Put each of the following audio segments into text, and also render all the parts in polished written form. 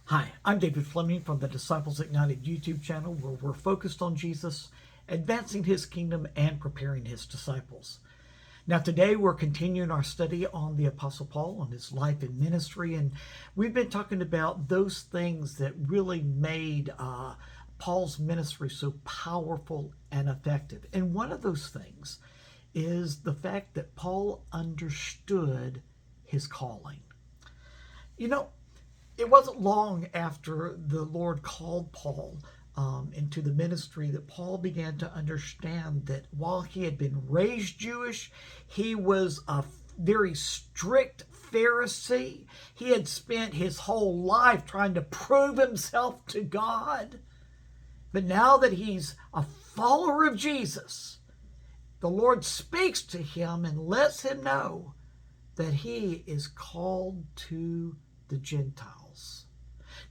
Hi, I'm David Fleming from the Disciples Ignited YouTube channel, where we're focused on Jesus, advancing his kingdom, and preparing his disciples. Now today we're continuing our study on the Apostle Paul, on his life and ministry, and we've been talking about those things that really made Paul's ministry so powerful and effective. And one of those things is the fact that Paul understood his calling. You know, it wasn't long after the Lord called Paul into the ministry that Paul began to understand that while he had been raised Jewish, he was a very strict Pharisee. He had spent his whole life trying to prove himself to God. But now that he's a follower of Jesus, the Lord speaks to him and lets him know that he is called to the Gentiles.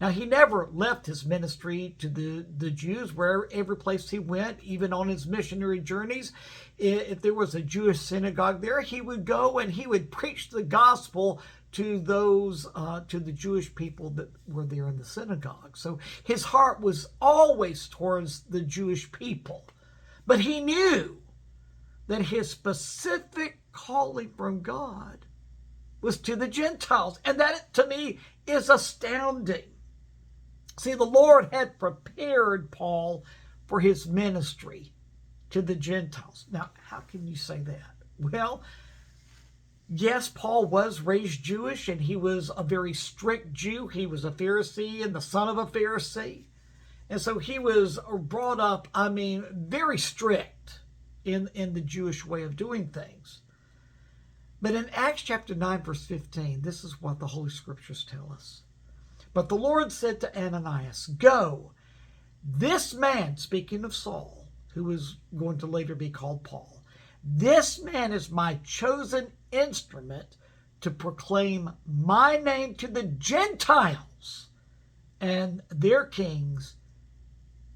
Now, he never left his ministry to the Jews. Where every place he went, even on his missionary journeys, if there was a Jewish synagogue there, he would go and he would preach the gospel to those, to the Jewish people that were there in the synagogue. So his heart was always towards the Jewish people. But he knew that his specific calling from God was to the Gentiles. And that, to me, is astounding. See, the Lord had prepared Paul for his ministry to the Gentiles. Now, how can you say that? Well, yes, Paul was raised Jewish, and he was a very strict Jew. He was a Pharisee and the son of a Pharisee. And so he was brought up, very strict in the Jewish way of doing things. But in Acts chapter 9, verse 15, this is what the Holy Scriptures tell us. But the Lord said to Ananias, "Go, this man," speaking of Saul, who was going to later be called Paul, "this man is my chosen instrument to proclaim my name to the Gentiles and their kings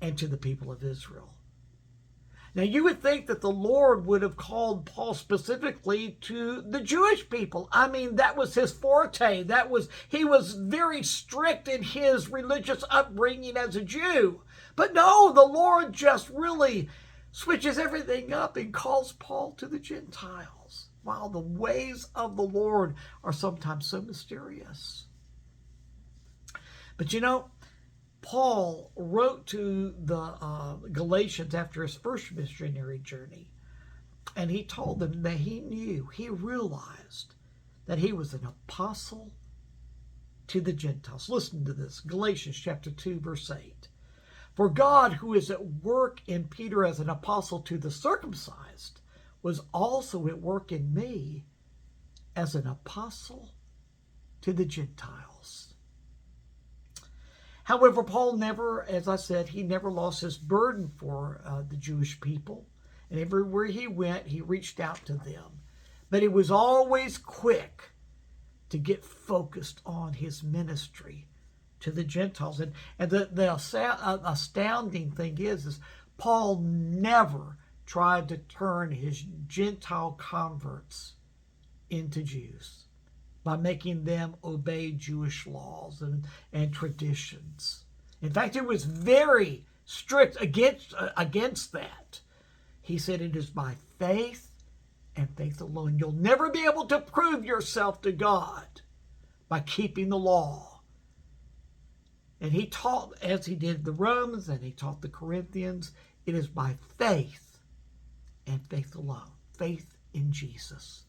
and to the people of Israel." Now, you would think that the Lord would have called Paul specifically to the Jewish people. That was his forte. He was very strict in his religious upbringing as a Jew. But no, the Lord just really switches everything up and calls Paul to the Gentiles. Wow, the ways of the Lord are sometimes so mysterious. But Paul wrote to the Galatians after his first missionary journey, and he told them that he realized that he was an apostle to the Gentiles. Listen to this, Galatians chapter 2, verse 8. "For God, who is at work in Peter as an apostle to the circumcised, was also at work in me as an apostle to the Gentiles." However, Paul never, as I said, he never lost his burden for the Jewish people. And everywhere he went, he reached out to them. But he was always quick to get focused on his ministry to the Gentiles. And the astounding thing is Paul never tried to turn his Gentile converts into Jews by making them obey Jewish laws and traditions. In fact, it was very strict against that. He said, "It is by faith and faith alone. You'll never be able to prove yourself to God by keeping the law." And he taught, as he did the Romans and he taught the Corinthians, it is by faith and faith alone. Faith in Jesus.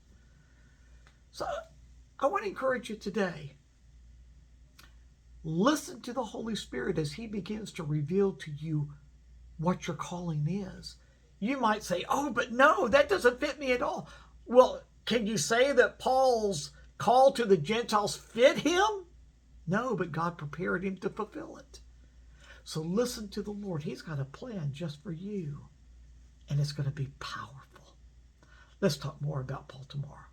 So I want to encourage you today. Listen to the Holy Spirit as he begins to reveal to you what your calling is. You might say, "Oh, but no, that doesn't fit me at all." Well, can you say that Paul's call to the Gentiles fit him? No, but God prepared him to fulfill it. So listen to the Lord. He's got a plan just for you, and it's going to be powerful. Let's talk more about Paul tomorrow.